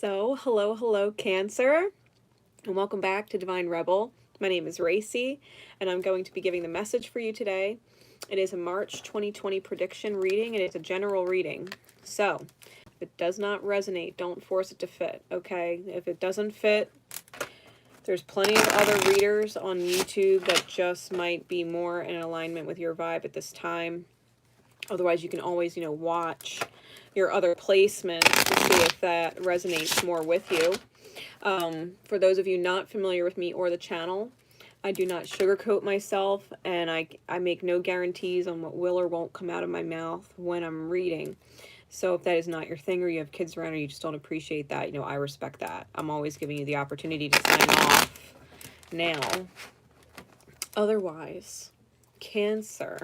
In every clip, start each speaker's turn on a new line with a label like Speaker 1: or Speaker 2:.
Speaker 1: So, hello, Cancer, and welcome back to Divine Rebel. My name is Racey, and I'm going to be giving the message for you today. It is a March 2020 prediction reading, and it's a general reading. So, if it does not resonate, don't force it to fit, okay? If it doesn't fit, there's plenty of other readers on YouTube that just might be more in alignment with your vibe at this time. Otherwise, you can always, watch your other placements to see if that resonates more with you. For those of you not familiar with me or the channel, I do not sugarcoat myself, and I make no guarantees on what will or won't come out of my mouth when I'm reading. So if that is not your thing, or you have kids around, or you just don't appreciate that, I respect that. I'm always giving you the opportunity to sign off now. Otherwise, Cancer.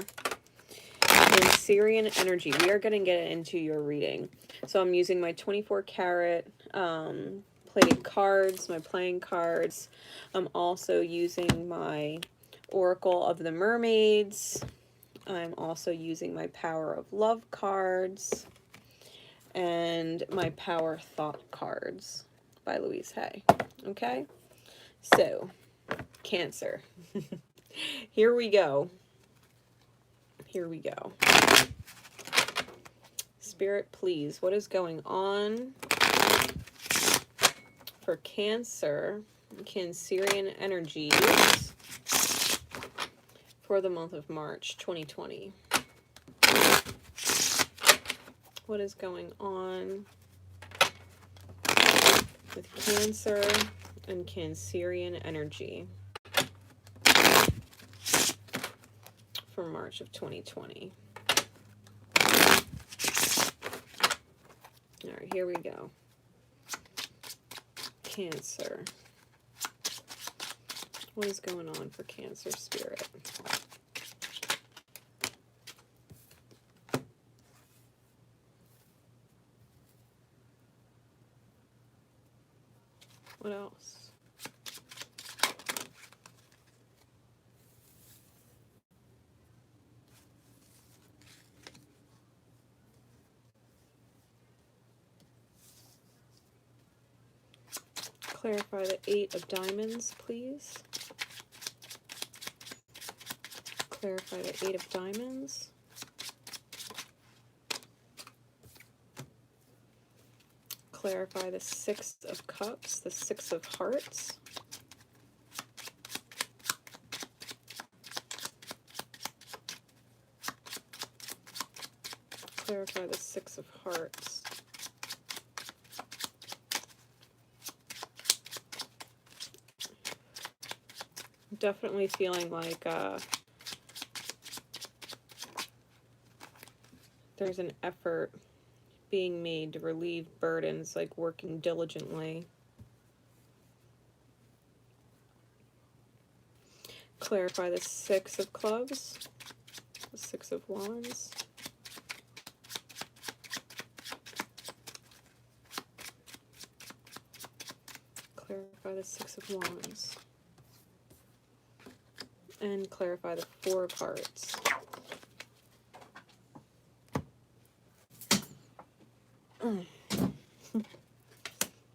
Speaker 1: Cancerian energy. We are going to get into your reading. So I'm using my 24 karat plated cards, my playing cards. I'm also using my Oracle of the Mermaids. I'm also using my Power of Love cards and my Power Thought cards by Louise Hay. Okay? So, Cancer. Here we go. Here we go. Spirit, please, what is going on for Cancer, Cancerian energies for the month of March 2020? What is going on with Cancer and Cancerian energy for March of 2020? All right, here we go. Cancer. What is going on for Cancer spirit? What else? Clarify the 8 of diamonds, please. Clarify the 8 of diamonds. Clarify the 6 of cups, the 6 of hearts. Clarify the 6 of hearts. Definitely feeling like there's an effort being made to relieve burdens, like working diligently. Clarify the 6 of clubs, the 6 of wands. Clarify the 6 of wands. And clarify the 4 of hearts.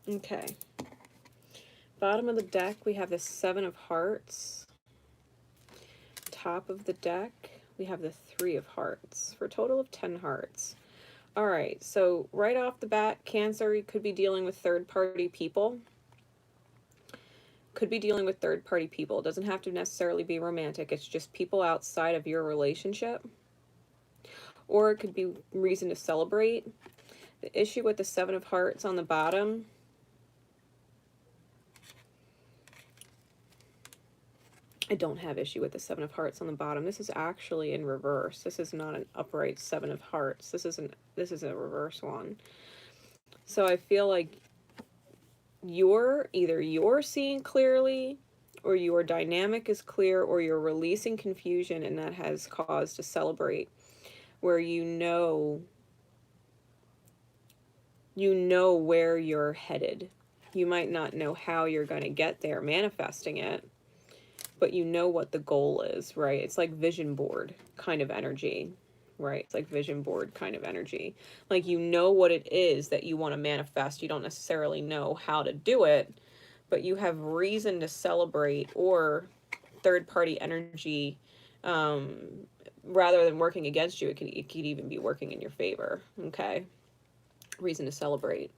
Speaker 1: Okay. Bottom of the deck, we have the 7 of hearts. Top of the deck, we have the 3 of hearts, for a total of 10 hearts. All right, so right off the bat, Cancer, you could be dealing with third-party people. Could be dealing with third-party people. It doesn't have to necessarily be romantic. It's just people outside of your relationship. Or it could be reason to celebrate. The issue with the 7 of hearts on the bottom, I don't have issue with the 7 of hearts on the bottom. This is actually in reverse. This is not an upright 7 of hearts. This is a reverse one. So I feel like either you're seeing clearly, or your dynamic is clear, or you're releasing confusion, and that has caused to celebrate, where you know where you're headed. You might not know how you're going to get there manifesting it, but you know what the goal is, right? It's like vision board kind of energy. right? It's like vision board kind of energy. Like, you know what it is that you want to manifest. You don't necessarily know how to do it, but you have reason to celebrate, or third party energy, um, rather than working against you, it could even be working in your favor. Okay. Reason to celebrate.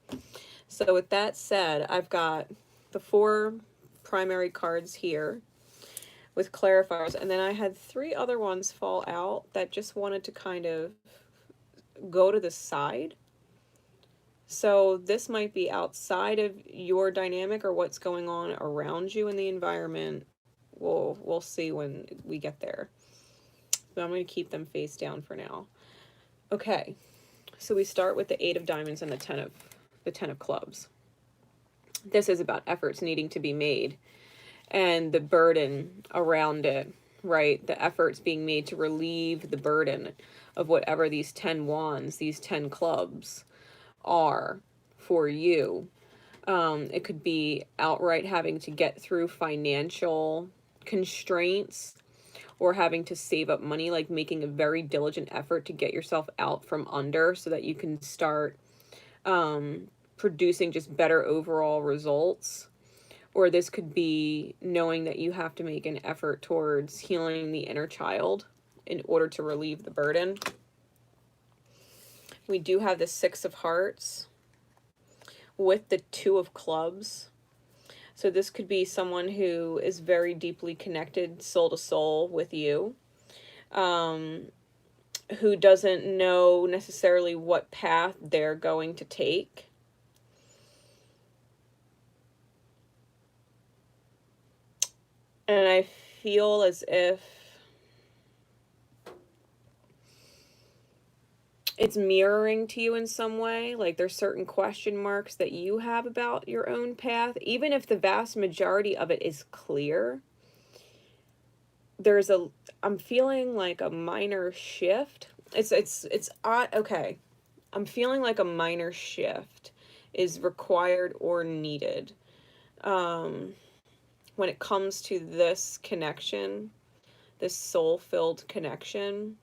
Speaker 1: So with that said, I've got the 4 primary cards here with clarifiers, and then I had 3 other ones fall out that just wanted to kind of go to the side. So this might be outside of your dynamic or what's going on around you in the environment. We'll see when we get there. But I'm going to keep them face down for now. Okay. So we start with the 8 of diamonds and the 10 of clubs. This is about efforts needing to be made and the burden around it, right? The efforts being made to relieve the burden of whatever these 10 wands, these 10 clubs are for you. It could be outright having to get through financial constraints, or having to save up money, like making a very diligent effort to get yourself out from under so that you can start producing just better overall results. Or this could be knowing that you have to make an effort towards healing the inner child in order to relieve the burden. We do have the 6 of hearts with the 2 of clubs. So this could be someone who is very deeply connected soul to soul with you, who doesn't know necessarily what path they're going to take. And I feel as if it's mirroring to you in some way. Like, there's certain question marks that you have about your own path. Even if the vast majority of it is clear, I'm feeling like a minor shift. It's odd. Okay. I'm feeling like a minor shift is required or needed. When it comes to this connection, this soul-filled connection.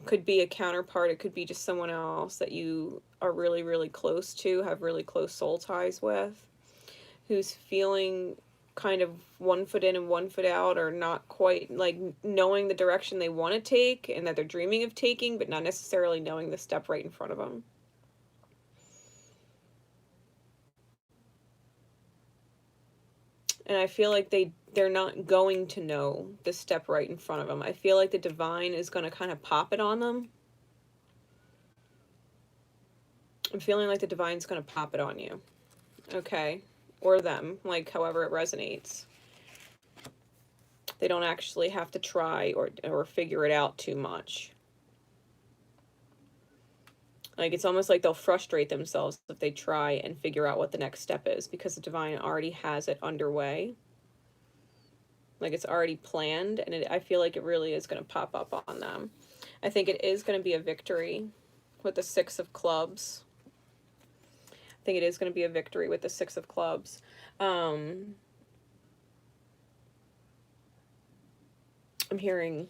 Speaker 1: Could be a counterpart, it could be just someone else that you are really, really close to, have really close soul ties with, who's feeling kind of 1 foot in and 1 foot out, or not quite, like, knowing the direction they want to take and that they're dreaming of taking, but not necessarily knowing the step right in front of them. And I feel like they're not going to know the step right in front of them. I feel like the divine is going to kind of pop it on them. I'm feeling like the divine's going to pop it on you. Okay. Or them, like, however it resonates. They don't actually have to try or figure it out too much. Like, it's almost like they'll frustrate themselves if they try and figure out what the next step is, because the divine already has it underway. Like, it's already planned, and I feel like it really is going to pop up on them. I think it is going to be a victory with the 6 of clubs. I think it is going to be a victory with the 6 of clubs. I'm hearing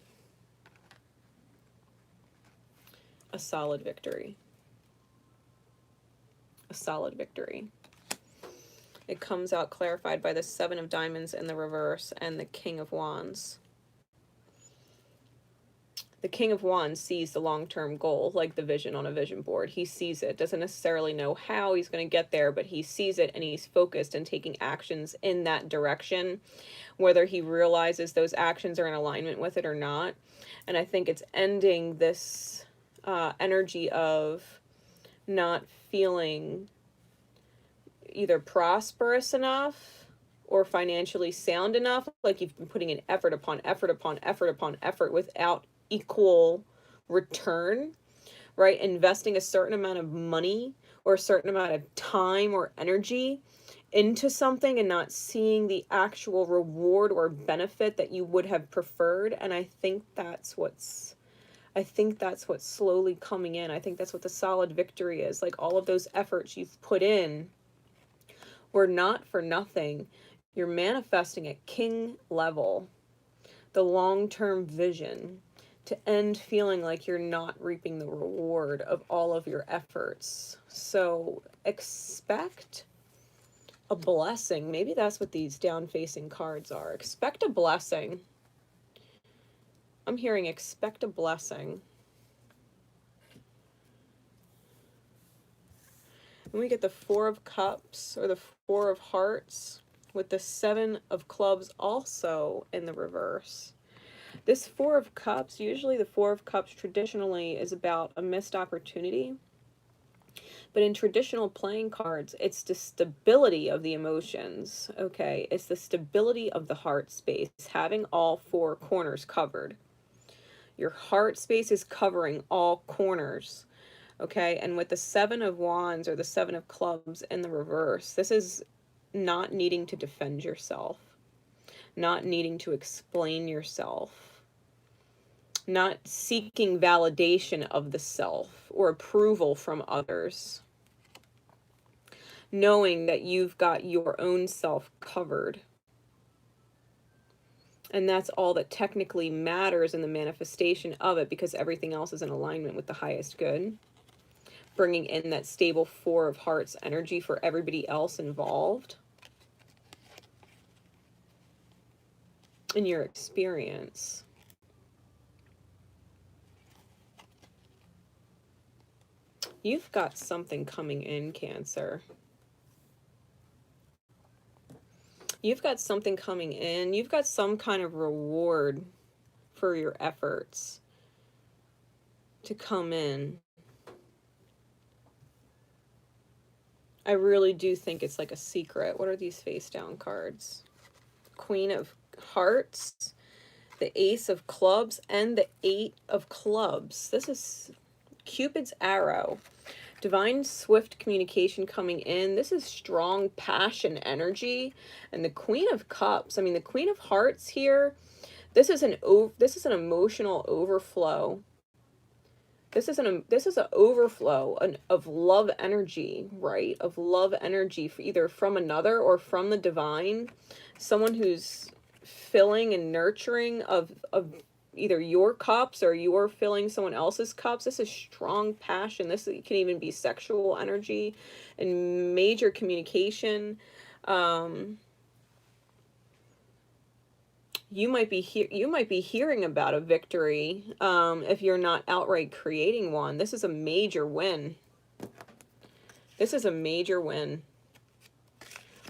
Speaker 1: a solid victory. A solid victory. It comes out clarified by the 7 of diamonds in the reverse and the King of Wands. The King of Wands sees the long-term goal, like the vision on a vision board. He sees it, doesn't necessarily know how he's going to get there, but he sees it and he's focused and taking actions in that direction, whether he realizes those actions are in alignment with it or not. And I think it's ending this energy of not feeling either prosperous enough or financially sound enough, like you've been putting in effort upon effort upon effort upon effort without equal return, right? Investing a certain amount of money or a certain amount of time or energy into something and not seeing the actual reward or benefit that you would have preferred. And I think that's what's slowly coming in. I think that's what the solid victory is. Like, all of those efforts you've put in were not for nothing. You're manifesting at king level the long-term vision to end feeling like you're not reaping the reward of all of your efforts. So expect a blessing. Maybe that's what these down-facing cards are. Expect a blessing. I'm hearing expect a blessing. And we get the Four of Cups, or the Four of Hearts, with the Seven of Clubs also in the reverse. This Four of Cups, usually the Four of Cups traditionally is about a missed opportunity. But in traditional playing cards, it's the stability of the emotions, okay? It's the stability of the heart space, having all four corners covered. Your heart space is covering all corners, okay? And with the Seven of Wands or the Seven of Clubs in the reverse, this is not needing to defend yourself, not needing to explain yourself, not seeking validation of the self or approval from others, knowing that you've got your own self covered. And that's all that technically matters in the manifestation of it, because everything else is in alignment with the highest good. Bringing in that stable Four of Hearts energy for everybody else involved in your experience. You've got something coming in, Cancer. You've got something coming in. You've got some kind of reward for your efforts to come in. I really do think it's like a secret. What are these face down cards? Queen of Hearts, the Ace of Clubs, and the Eight of Clubs. This is Cupid's arrow. Divine swift communication coming in. This is strong passion energy. And the Queen of Cups, I mean the Queen of Hearts here, this is an emotional overflow. This is an overflow of love energy, right? Of love energy, for either from another or from the divine. Someone who's filling and nurturing of either your cups, or you're filling someone else's cups. This is strong passion. This can even be sexual energy and major communication. You might be hearing about a victory if you're not outright creating one. This is a major win. This is a major win.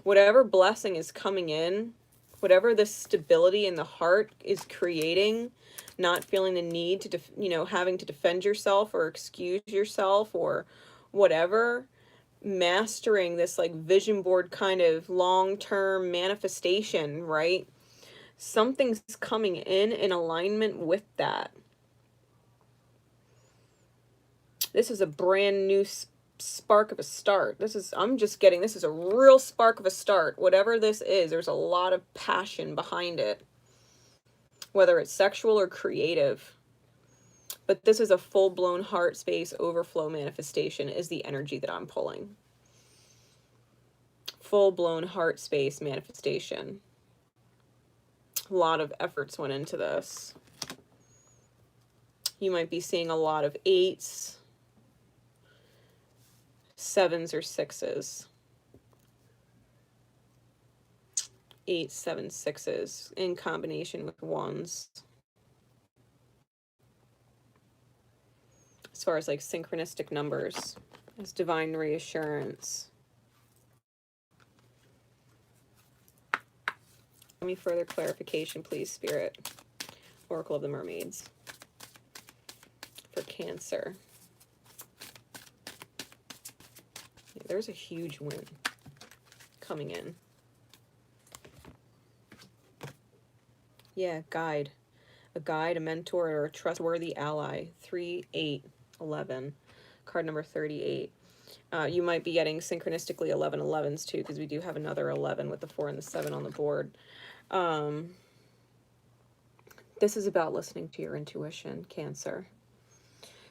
Speaker 1: Whatever blessing is coming in, whatever the stability in the heart is creating, not feeling the need to, having to defend yourself or excuse yourself or whatever, mastering this like vision board kind of long-term manifestation, right? Something's coming in alignment with that. This is a brand new spark of a start. I'm just getting, this is a real spark of a start. Whatever this is, there's a lot of passion behind it, whether it's sexual or creative. But this is a full-blown heart space overflow manifestation is the energy that I'm pulling. Full-blown heart space manifestation. A lot of efforts went into this. You might be seeing a lot of 8s, 7s, or 6s. 8, 7, 6s in combination with 1s. As far as like synchronistic numbers, as divine reassurance. Give me further clarification, please, Spirit. Oracle of the Mermaids. For Cancer. Yeah, there's a huge win coming in. Yeah, guide. A guide, a mentor, or a trustworthy ally. 3, 8, 11. Card number 38. You might be getting synchronistically 11 11s too, because we do have another 11 with the 4 and the 7 on the board. This is about listening to your intuition, Cancer.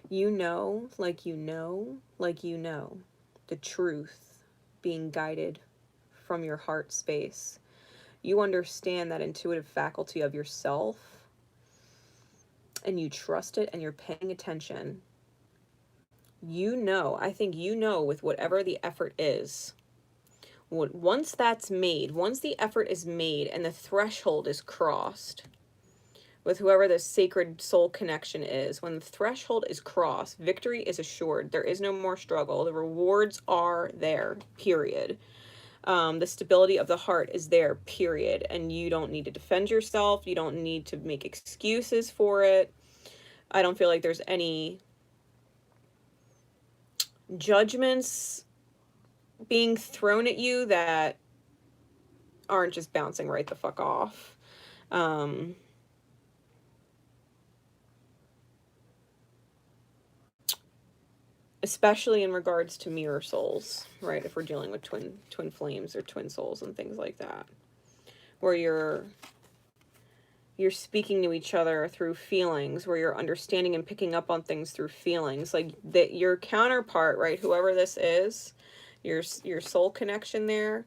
Speaker 1: You know, like you know, like you know, the truth being guided from your heart space. You understand that intuitive faculty of yourself, and you trust it and you're paying attention, you know, I think you know with whatever the effort is, once that's made, once the effort is made and the threshold is crossed, with whoever the sacred soul connection is, when the threshold is crossed, victory is assured. There is no more struggle. The rewards are there, period. The stability of the heart is there, period. And you don't need to defend yourself. You don't need to make excuses for it. I don't feel like there's any judgments being thrown at you that aren't just bouncing right the fuck off. Especially in regards to mirror souls, right? If we're dealing with twin flames or twin souls and things like that, where you're speaking to each other through feelings, where you're understanding and picking up on things through feelings, like that your counterpart, right, whoever this is, your soul connection there,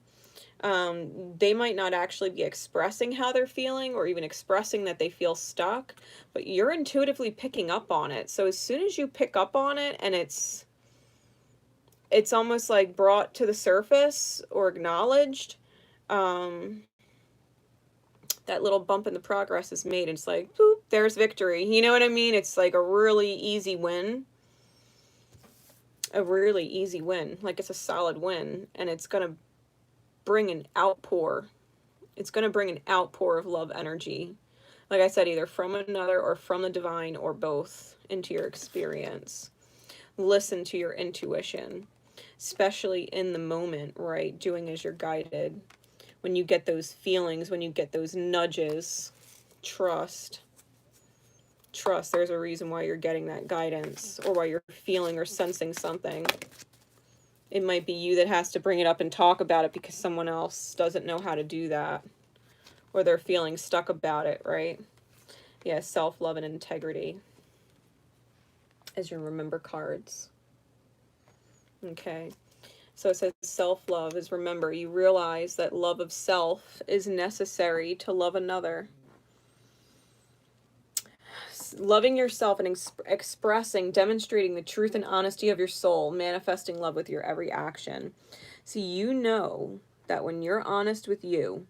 Speaker 1: they might not actually be expressing how they're feeling or even expressing that they feel stuck, but you're intuitively picking up on it. So as soon as you pick up on it and it's almost like brought to the surface or acknowledged, that little bump in the progress is made. It's like, boop, there's victory. You know what I mean? It's like a really easy win. A really easy win. Like it's a solid win. And it's going to bring an outpour. It's going to bring an outpour of love energy. Like I said, either from another or from the divine or both into your experience. Listen to your intuition, especially in the moment, right? Doing as you're guided. When you get those feelings, when you get those nudges, trust. Trust there's a reason why you're getting that guidance or why you're feeling or sensing something. It might be you that has to bring it up and talk about it because someone else doesn't know how to do that. Or they're feeling stuck about it, right? Yeah, self-love and integrity as your remember cards. Okay. So it says self-love is, remember, you realize that love of self is necessary to love another. Loving yourself and expressing, demonstrating the truth and honesty of your soul, manifesting love with your every action. So you know that when you're honest with you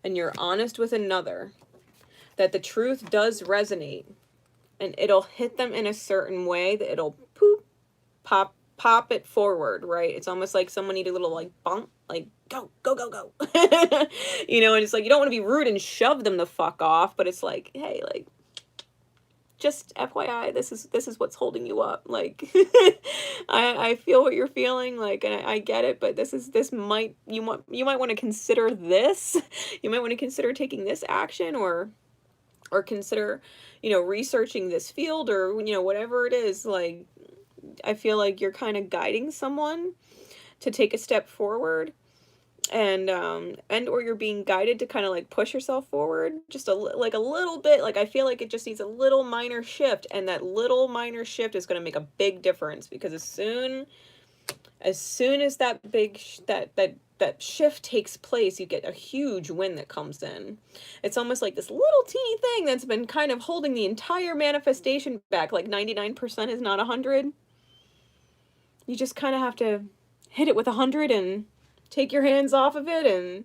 Speaker 1: and you're honest with another, that the truth does resonate and it'll hit them in a certain way that it'll pop it forward, right? It's almost like someone need a little like bump, like go. You know, and it's like you don't want to be rude and shove them the fuck off, but it's like, hey, like just FYI, this is what's holding you up. Like I feel what you're feeling, like, and I get it, but this might, you might want to consider this. You might want to consider taking this action or consider, you know, researching this field or, you know, whatever it is. Like I feel like you're kind of guiding someone to take a step forward, and or you're being guided to kind of like push yourself forward just like a little bit. Like I feel like it just needs a little minor shift, and that little minor shift is going to make a big difference, because as soon as that big that shift takes place, you get a huge win that comes in. It's almost like this little teeny thing that's been kind of holding the entire manifestation back. Like 99% is not 100. You just kind of have to hit it with 100 and take your hands off of it and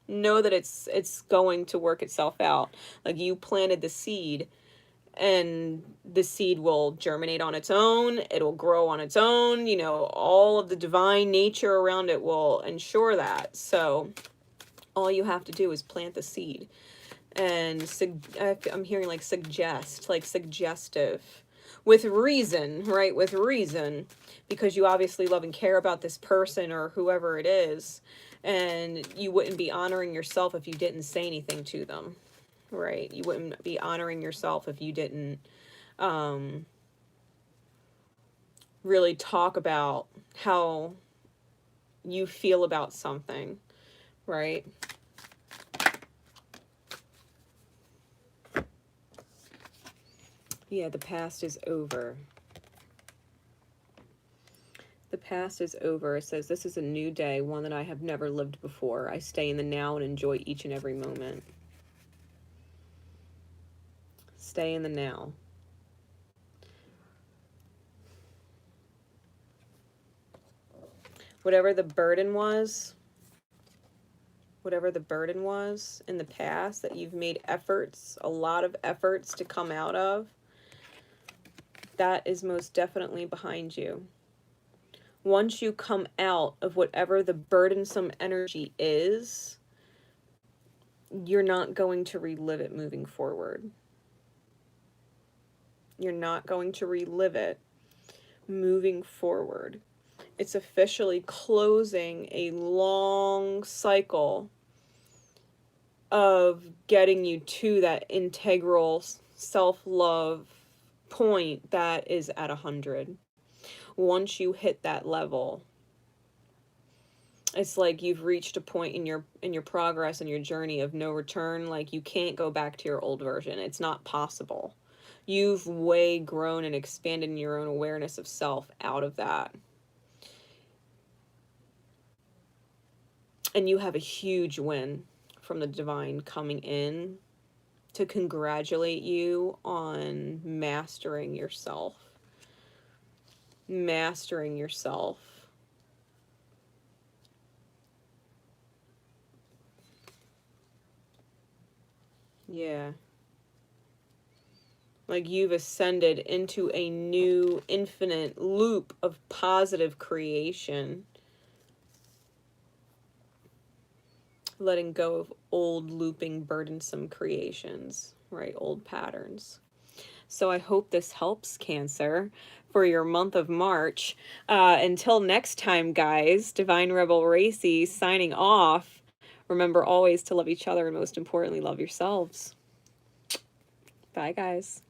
Speaker 1: know that it's going to work itself out. Like you planted the seed, and the seed will germinate on its own. It'll grow on its own. You know, all of the divine nature around it will ensure that. So all you have to do is plant the seed. And I'm hearing like suggest, like suggestive. With reason, right? With reason, because you obviously love and care about this person or whoever it is, and you wouldn't be honoring yourself if you didn't say anything to them, right? You wouldn't be honoring yourself if you didn't really talk about how you feel about something, right? Yeah, the past is over. The past is over. It says, this is a new day, one that I have never lived before. I stay in the now and enjoy each and every moment. Stay in the now. Whatever the burden was in the past that you've made efforts, a lot of efforts to come out of, that is most definitely behind you. Once you come out of whatever the burdensome energy is, you're not going to relive it moving forward. You're not going to relive it moving forward. It's officially closing a long cycle of getting you to that integral self-love point that is at 100. Once you hit that level, it's like you've reached a point in your progress and your journey of no return. Like, you can't go back to your old version. It's not possible. You've way grown and expanded in your own awareness of self out of that. And you have a huge win from the divine coming in to congratulate you on mastering yourself. Mastering yourself. Yeah. Like, you've ascended into a new infinite loop of positive creation. Letting go of old looping burdensome creations, right? Old patterns. So I hope this helps, Cancer, for your month of March. Until next time, guys, Divine Rebel Racey signing off. Remember always to love each other and most importantly, love yourselves. Bye, guys.